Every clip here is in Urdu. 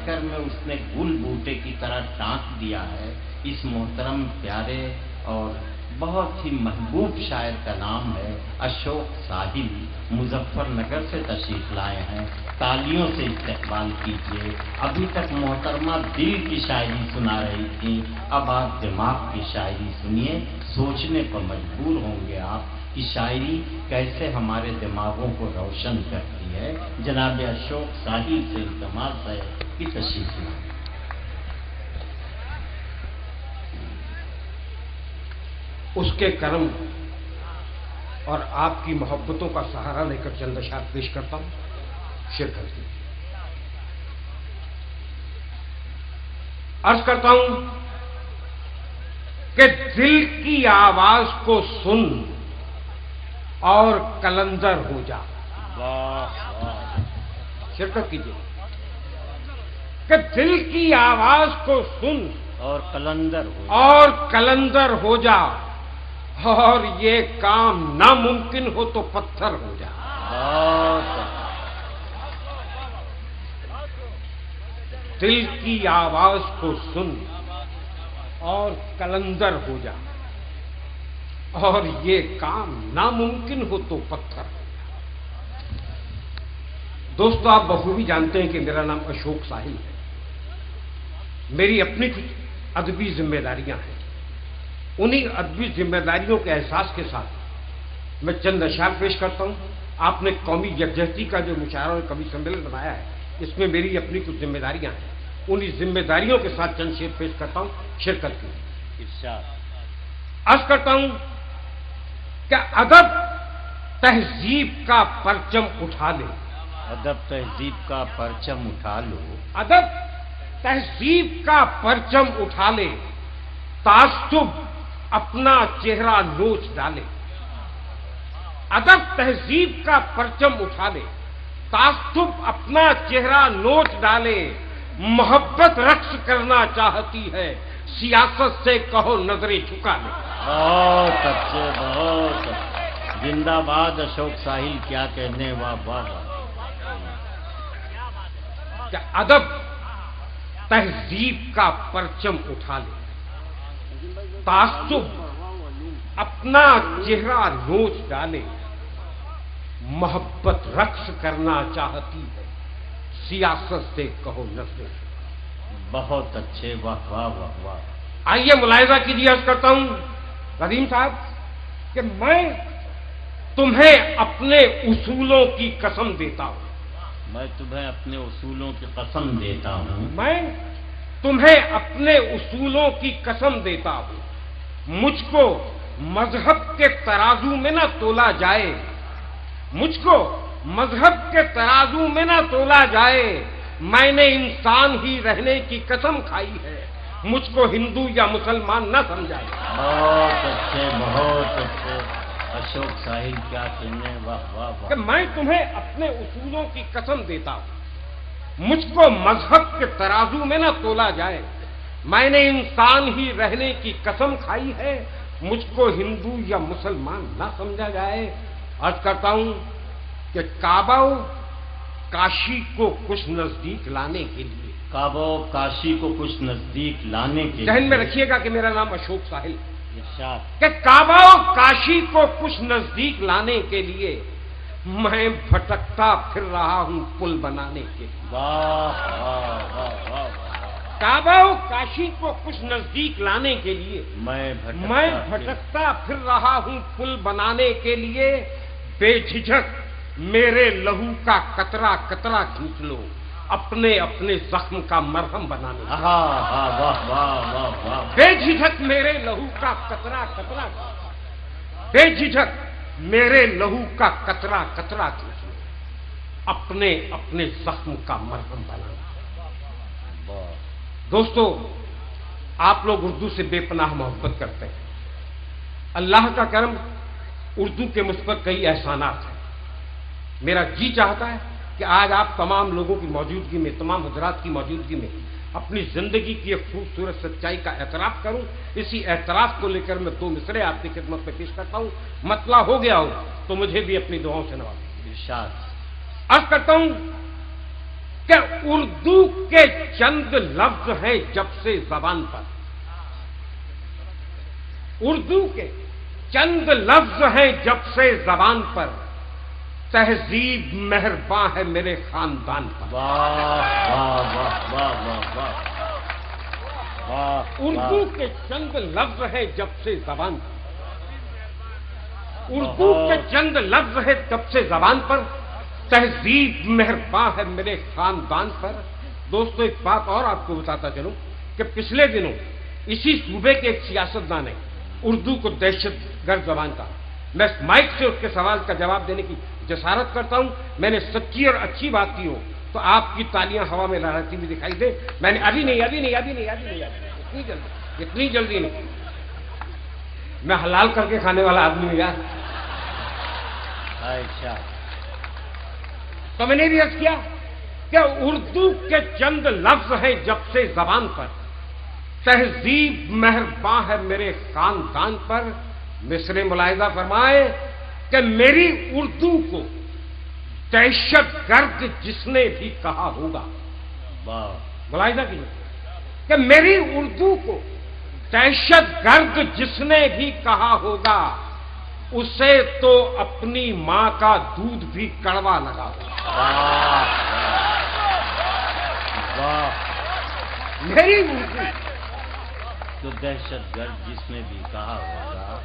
کر میں اس نے گل بوٹے کی طرح ٹانک دیا ہے. اس محترم پیارے اور بہت ہی محبوب شاعر کا نام ہے اشوک ساحل. مظفر نگر سے تشریف لائے ہیں. تالیوں سے استقبال کیجیے. ابھی تک محترمہ دل کی شاعری سنا رہی تھی، اب آپ دماغ کی شاعری سنیے. سوچنے پر مجبور ہوں گے آپ کہ شاعری کیسے ہمارے دماغوں کو روشن کرتی ہے. جناب اشوک ساحل سے التماس ہے کہ تشریف لائیں. اس کے کرم اور آپ کی محبتوں کا سہارا لے کر چند اشعار پیش کرتا ہوں. شرکت کی عرض کرتا ہوں کہ دل کی آواز کو سن اور کلندر ہو جا. شرکت کیجیے. کہ دل کی آواز کو سن اور کلندر ہو جا، اور یہ کام ناممکن ہو تو پتھر ہو جا. دل کی آواز کو سن اور کلندر ہو جا، اور یہ کام ناممکن ہو تو پتھر ہو جا. دوستو، آپ بخوبی جانتے ہیں کہ میرا نام اشوک ساحل ہے. میری اپنی کچھ ادبی ذمہ داریاں ہیں. انہی ادبی ذمہ داریوں کے احساس کے ساتھ میں چند اشعار پیش کرتا ہوں. آپ نے قومی یکجہتی کا جو مشاعرہ اور کبھی سمیلن بنایا ہے، اس میں میری اپنی کچھ ذمہ داریاں ہیں. انہی ذمہ داریوں کے ساتھ چند شعر پیش کرتا ہوں. شرکت کی عرض کرتا ہوں کہ ادب تہذیب کا پرچم اٹھا لے. ادب تہذیب کا پرچم اٹھا لو. ادب تہذیب کا پرچم اٹھا لے، تعصب اپنا چہرہ نوچ ڈالے. ادب تہذیب کا پرچم اٹھا لے، تعصب اپنا چہرہ نوچ ڈالے. محبت رقص کرنا چاہتی ہے، سیاست سے کہو نظریں جھکا لے. بہت اچھے، بہت اچھے. زندہ باد اشوک ساحل. کیا کہنے. واہ واہ واہ. کہ ادب تہذیب کا پرچم اٹھا لے، تعصب اپنا چہرہ نوچ ڈالے. محبت رقص کرنا چاہتی ہے، سیاست سے کہو نظریں. بہت اچھے. واہ واہ واہ واہ. آئیے ملاحظہ کیجیے. عرض کرتا ہوں قدیم صاحب کہ میں تمہیں اپنے اصولوں کی قسم دیتا ہوں. میں تمہیں اپنے اصولوں کی قسم دیتا ہوں. میں تمہیں اپنے اصولوں کی قسم دیتا ہوں. مجھ کو مذہب کے ترازو میں نہ تولا جائے، مجھ کو مذہب کے ترازو میں نہ تولا جائے. میں نے انسان ہی رہنے کی قسم کھائی ہے، مجھ کو ہندو یا مسلمان نہ سمجھا جائے. بہت اچھے، بہت اچھے. اشوک ساحل. کیا کہنے. واہ واہ واہ. کہ میں تمہیں اپنے اصولوں کی قسم دیتا ہوں. مجھ کو مذہب کے ترازو میں نہ تولا جائے. میں نے انسان ہی رہنے کی قسم کھائی ہے، مجھ کو ہندو یا مسلمان نہ سمجھا جائے. عرض کرتا ہوں کہ کعبہ کاشی کو کچھ نزدیک لانے کے لیے، کعبہ کاشی کو کچھ نزدیک لانے کے ذہن میں لیے. رکھیے گا کہ میرا نام اشوک ساحل. ارشاد. کہ کعبہ کاشی کو کچھ نزدیک لانے کے لیے میں بھٹکتا پھر رہا ہوں پل بنانے کے لیے. واہ واہ واہ واہ. کعبہ کاشی کو کچھ نزدیک لانے کے لیے میں بھٹکتا پھر رہا ہوں پل بنانے کے لیے. بے جھجک میرے لہو کا قطرہ قطرہ کھینچ لو، اپنے اپنے زخم کا مرہم بنانے. بے جھجک میرے لہو کا قطرہ قطرہ، بے جھجک میرے لہو کا قطرہ قطرہ کھینچ لو، اپنے اپنے زخم کا مرہم بنانا. دوستو، آپ لوگ اردو سے بے پناہ محبت کرتے ہیں. اللہ کا کرم، اردو کے مجھ پر کئی احسانات ہیں. میرا جی چاہتا ہے کہ آج آپ تمام لوگوں کی موجودگی میں، تمام حضرات کی موجودگی میں اپنی زندگی کی ایک خوبصورت سچائی کا اعتراف کروں. اسی اعتراف کو لے کر میں دو مصرے آپ کی خدمت میں پیش کرتا ہوں. مطلع ہو گیا ہو تو مجھے بھی اپنی دعاؤں سے نوازیں. ارشاد. عرض کرتا ہوں کہ اردو کے چند لفظ ہیں جب سے زبان پر، اردو کے چند لفظ ہیں جب سے زبان پر، تہذیب مہرباں ہے میرے خاندان پر۔ واہ واہ واہ واہ واہ واہ، اردو کے چند لفظ ہیں جب سے زبان پر، اردو کے چند لفظ ہیں جب سے زبان پر، تہذیب مہرباں ہے میرے خاندان پر۔ دوستو ایک بات اور آپ کو بتاتا چلوں کہ پچھلے دنوں اسی صوبے کے ایک سیاستدان نے اردو کو دہشت گرد زبان کا، میں مائک سے اس کے سوال کا جواب دینے کی جسارت کرتا ہوں، میں نے سچی اور اچھی بات کی ہو تو آپ کی تالیاں ہوا میں لہراتی ہوئی دکھائی دے، میں نے اتنی جلدی نہیں، میں حلال کر کے کھانے والا آدمی ہوں یار۔ اچھا، تو میں نے بھی عرض کیا کہ اردو کے چند لفظ ہیں جب سے زبان پر، تہذیب مہرباں ہے میرے خاندان پر۔ مصر ملاحظہ فرمائے کہ میری اردو کو دہشت گرد جس نے بھی کہا ہوگا، ملاحظہ کیجیے کہ میری اردو کو دہشت گرد جس نے بھی کہا ہوگا، اسے تو اپنی ماں کا دودھ بھی کڑوا لگا ہوگا۔ میری اردو تو دہشت گرد جس نے بھی کہا ہوگا،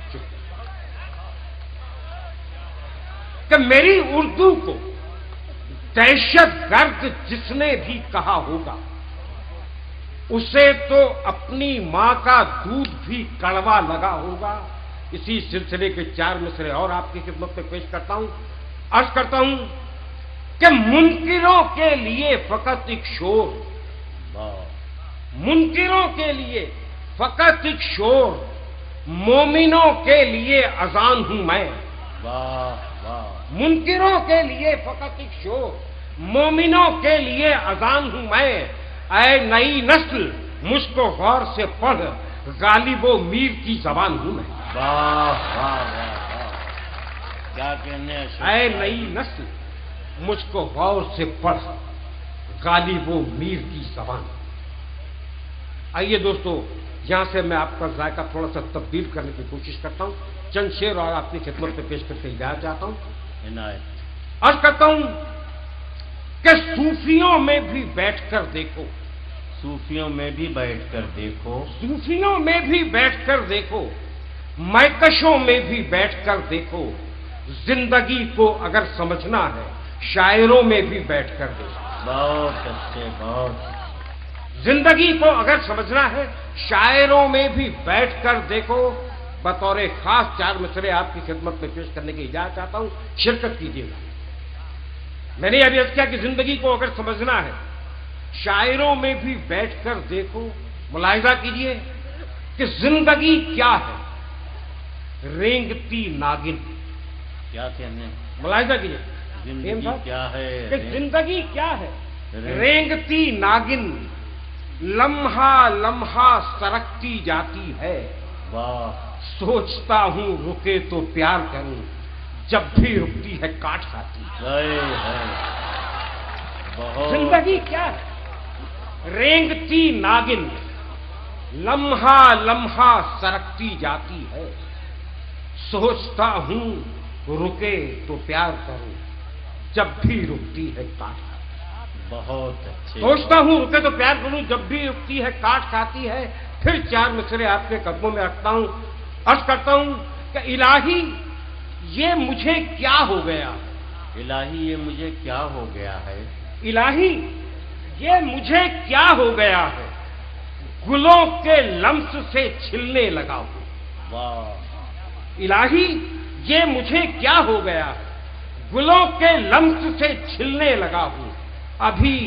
کہ میری اردو کو دہشت گرد جس نے بھی کہا ہوگا، اسے تو اپنی ماں کا دودھ بھی کڑوا لگا ہوگا۔ اسی سلسلے کے 4 مصرے اور آپ کی خدمت میں پیش کرتا ہوں، عرض کرتا ہوں کہ منکروں کے لیے فقط ایک شور، منکروں کے لیے فقط ایک شور، مومنوں کے لیے اذان ہوں میں۔ منکروں کے لیے فقط ایک شور، مومنوں کے لیے اذان ہوں میں۔ اے نئی نسل مجھ کو غور سے پڑھ، غالب و میر کی زبان ہوں میں۔ کیا کہنے، اے نئی نسل مجھ کو غور سے پڑھ، غالب و میر کی زبان۔ آئیے دوستو، یہاں سے میں آپ کا ذائقہ تھوڑا سا تبدیل کرنے کی کوشش کرتا ہوں، چند شعر اور آپ کی خدمت میں پیش کرتے ہدایت چاہتا ہوں۔ عرض کرتا ہوں کہ صوفیوں میں بھی بیٹھ کر دیکھو، صوفیوں میں بھی بیٹھ کر دیکھو، صوفیوں میں بھی بیٹھ کر دیکھو، مہکشوں میں بھی بیٹھ کر دیکھو، زندگی کو اگر سمجھنا ہے شاعروں میں بھی بیٹھ کر دیکھو۔ بہت اچھے، بہت زندگی کو اگر سمجھنا ہے شاعروں میں بھی بیٹھ کر دیکھو۔ بطور خاص 4 مصرے آپ کی خدمت میں پیش کرنے کی اجازت چاہتا ہوں، شرکت کیجیے گا۔ میں نے ابھی عرض کیا کہ زندگی کو اگر سمجھنا ہے شاعروں میں بھی بیٹھ کر دیکھو۔ ملاحظہ کیجیے کہ زندگی کیا ہے، رینگتی ناگن۔ کیا کہنے، ملاحظہ کیجیے زندگی کیا ہے، کہ زندگی کیا ہے، رینگتی ناگن، لمحہ لمحہ سرکتی جاتی ہے۔ سوچتا ہوں رکے تو پیار کروں، جب بھی رکتی ہے کاٹ کھاتی ہے۔ زندگی کیا ہے، رینگتی ناگن، لمحہ لمحہ سرکتی جاتی ہے۔ سوچتا ہوں رکے تو پیار کروں، جب بھی رکتی ہے کاٹ کھاتی ہے۔ بہت اچھے، سوچتا ہوں رکے تو پیار کروں، جب بھی رکتی ہے کاٹ کھاتی ہے۔ پھر 4 مصرے آپ کے قدموں میں رکھتا ہوں، عرض کرتا ہوں کہ الہی یہ مجھے کیا ہو گیا، الہی یہ مجھے کیا ہو گیا ہے، الہی یہ مجھے کیا ہو گیا ہے، گلوں کے لمس سے چھلنے لگا ہوں۔ واہ، الہی یہ مجھے کیا ہو گیا ہے، گلوں کے لمس سے چھلنے لگا ہوں۔ ابھی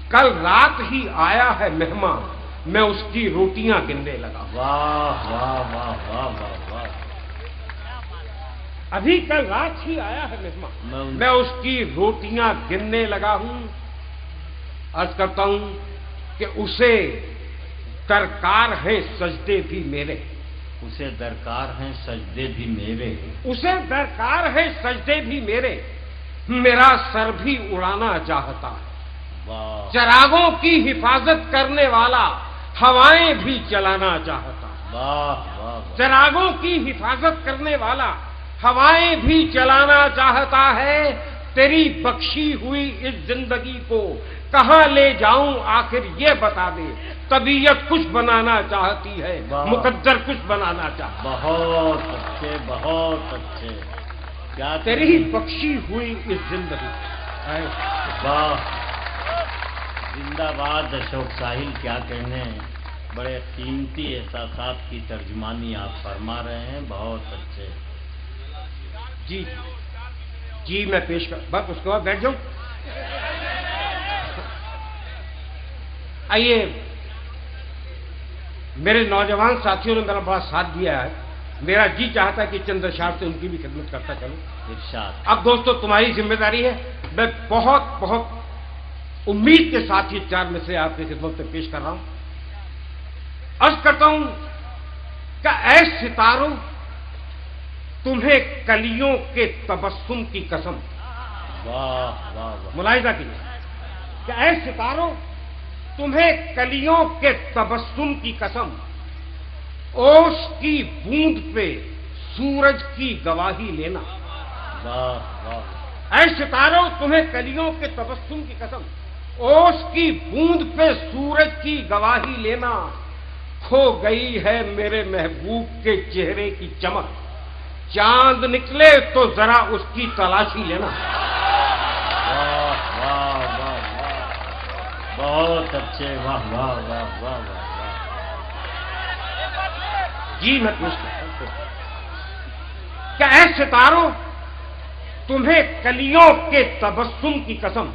کل رات ہی آیا ہے مہمان، میں اس کی روٹیاں گننے لگا ہوں۔ واہ واہ واہ واہ واہ واہ، ابھی کل رات ہی آیا ہے مہمان، میں اس کی روٹیاں گننے لگا ہوں۔ عرض کرتا ہوں کہ اسے درکار ہیں سجدے بھی میرے، اسے درکار ہیں سجدے بھی میرے، اسے درکار ہے سجدے بھی میرے، میرا سر بھی اڑانا چاہتا ہے، واہ چراغوں کی حفاظت کرنے والا ہوائیں بھی چلانا چاہتا ہے، واہ واہ چراغوں کی حفاظت کرنے والا ہوائیں بھی چلانا چاہتا ہے، تیری بخشی ہوئی اس زندگی کو کہاں لے جاؤں آخر یہ بتا دے، طبیعت کچھ بنانا چاہتی ہے، واہ، مقدر کچھ بنانا چاہتا ہے، بہت اچھے بہت اچھے، کیا تیری کہیں؟ بخشی ہوئی اس زندگی واہ، زندہ باد اشوک ساحل، کیا کہنے، بڑے قیمتی احساسات کی ترجمانی آپ فرما رہے ہیں، بہت اچھے۔ جی جی میں پیش کر بس اس کے بعد بیٹھ جاؤں۔ آئیے، میرے نوجوان ساتھیوں نے میرا بڑا ساتھ دیا ہے، میرا جی چاہتا ہے کہ چند اشعار سے ان کی بھی خدمت کرتا چلوں۔ ارشاد۔ اب دوستو تمہاری ذمہ داری ہے، میں بہت بہت امید کے ساتھ یہ 4 مصرے آپ کی خدمت میں پیش کر رہا ہوں۔ عرض کرتا ہوں کہ اے ستاروں، تمہیں کلیوں کے تبسم کی قسم، واہ واہ واہ، ملاحظہ کیجیے کہ اے ستاروں، تمہیں کلیوں کے تبسم کی قسم، اوش کی بوند پہ سورج کی گواہی لینا۔ واہ واہ، اے ستاروں، تمہیں کلیوں کے تبسم کی قسم، اوش کی بوند پہ سورج کی گواہی لینا، کھو گئی ہے میرے محبوب کے چہرے کی چمک، چاند نکلے تو ذرا اس کی تلاشی لینا۔ واہ واہ واہ واہ، بہت اچھے، واہ واہ واہ واہ واہ واہ۔ جی میں پیش کرتا ہوں کہ اے ستاروں، تمہیں کلیوں کے تبسم کی قسم،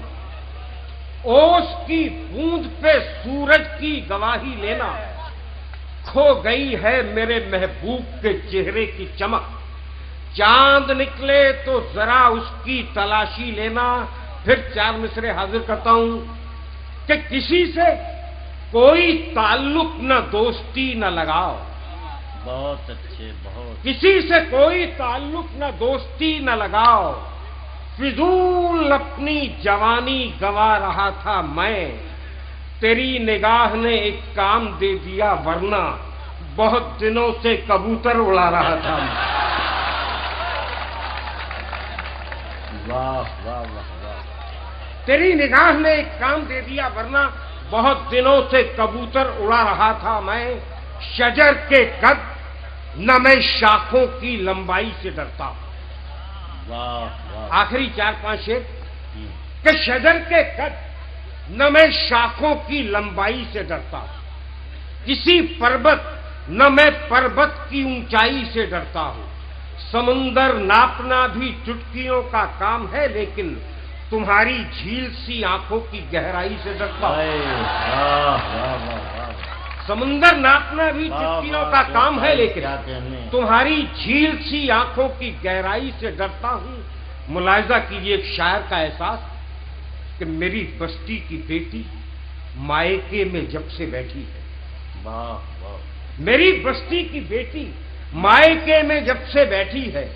اوش کی بوند پہ سورج کی گواہی لینا، کھو گئی ہے میرے محبوب کے چہرے کی چمک، چاند نکلے تو ذرا اس کی تلاشی لینا۔ پھر 4 مصرے حاضر کرتا ہوں کہ کسی سے کوئی تعلق نہ دوستی نہ لگاؤ، بہت اچھے بہت، کسی سے کوئی تعلق نہ دوستی نہ لگاؤ، فضول اپنی جوانی گوا رہا تھا میں، تیری نگاہ نے ایک کام دے دیا ورنہ بہت دنوں سے کبوتر اڑا رہا تھا میں۔ واہ واہ واہ واہ، تیری نگاہ نے ایک کام دے دیا ورنہ بہت دنوں سے کبوتر اڑا رہا تھا میں، شجر کے قد نہ میں شاخوں کی لمبائی سے ڈرتا ہوں۔ واہ واہ، آخری 4-5 شعر کہ شجر کے قد نہ میں شاخوں کی لمبائی سے ڈرتا ہوں، کسی پربت نہ میں پربت کی اونچائی سے ڈرتا ہوں، سمندر ناپنا بھی چٹکیوں کا کام ہے لیکن تمہاری جھیل سی آنکھوں کی گہرائی سے ڈرتا ہوں۔ واہ واہ واہ واہ، سمندر ناپنا بھی چٹکیوں کا کام ہے لیکن کیا کہنے، تمہاری جھیل سی آنکھوں کی گہرائی سے ڈرتا ہوں۔ ملاحظہ کیجیے ایک شاعر کا احساس کہ میری بستی کی بیٹی مائکے میں جب سے بیٹھی ہے، واہ واہ، میری بستی کی بیٹی مائکے میں جب سے بیٹھی ہے،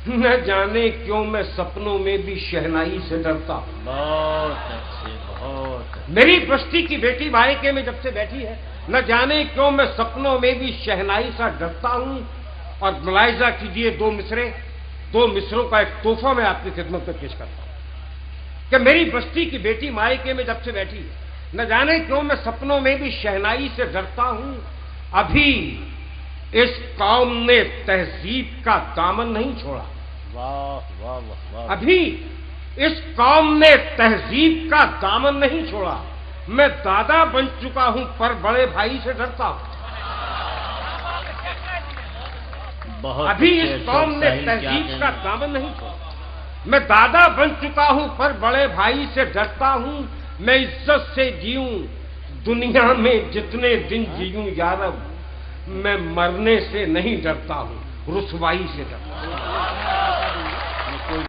نہ جانے کیوں میں سپنوں میں بھی شہنائی سے ڈرتا ہوں۔ بہت اچھے بہت اچھے، میری بستی کی بیٹی مائکے میں جب سے بیٹھی ہے، نہ جانے کیوں میں سپنوں میں بھی شہنائی سا ڈرتا ہوں۔ اور ملاحظہ کیجیے 2 مصرے، 2 مصروں کا ایک تحفہ میں آپ کی خدمت میں پیش کرتا ہوں کہ میری بستی کی بیٹی مائکے میں جب سے بیٹھی ہے، نہ جانے کیوں میں سپنوں میں بھی شہنائی سے ڈرتا ہوں، ابھی اس قوم نے تہذیب کا دامن نہیں چھوڑا، واہ واہ واہ واہ، ابھی اس قوم نے تہذیب کا دامن نہیں چھوڑا، میں دادا بن چکا ہوں پر بڑے بھائی سے ڈرتا ہوں، بہت ابھی اچھے، اس قوم نے اشوک ساحل، کیا تہذیب کا کہنے، دامن نہیں چھوڑا، میں دادا بن چکا ہوں پر بڑے بھائی سے ڈرتا ہوں، میں عزت سے جیوں دنیا میں جتنے دن جیوں یارب، میں مرنے سے نہیں ڈرتا ہوں، رسوائی سے ڈرتا ہوں۔